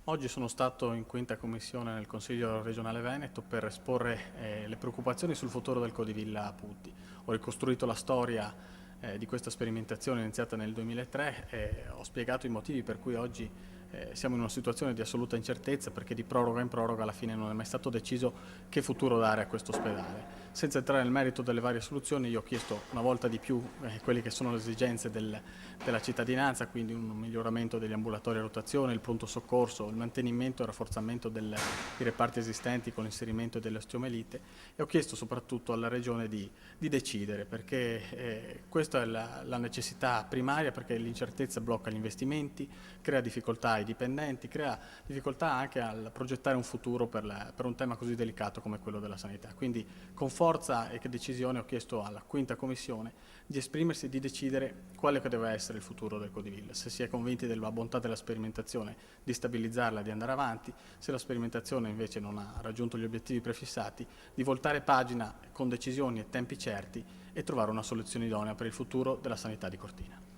Oggi sono stato in quinta commissione nel Consiglio regionale Veneto per esporre le preoccupazioni sul futuro del Codivilla a Putti. Ho ricostruito la storia di questa sperimentazione iniziata nel 2003 e ho spiegato i motivi per cui oggi siamo in una situazione di assoluta incertezza, perché di proroga in proroga alla fine non è mai stato deciso che futuro dare a questo ospedale. Senza entrare nel merito delle varie soluzioni, io ho chiesto una volta di più quelle che sono le esigenze della cittadinanza, quindi un miglioramento degli ambulatori a rotazione, il pronto soccorso, il mantenimento e il rafforzamento dei reparti esistenti con l'inserimento delle osteomelite, e ho chiesto soprattutto alla Regione di decidere, perché questa è la necessità primaria, perché l'incertezza blocca gli investimenti, crea difficoltà ai dipendenti, crea difficoltà anche al progettare un futuro per un tema così delicato come quello della sanità. Quindi con forza e che decisione ho chiesto alla quinta commissione di esprimersi e di decidere quale che deve essere il futuro del Codivilla, se si è convinti della bontà della sperimentazione, di stabilizzarla e di andare avanti, se la sperimentazione invece non ha raggiunto gli obiettivi prefissati, di voltare pagina con decisioni e tempi certi e trovare una soluzione idonea per il futuro della sanità di Cortina.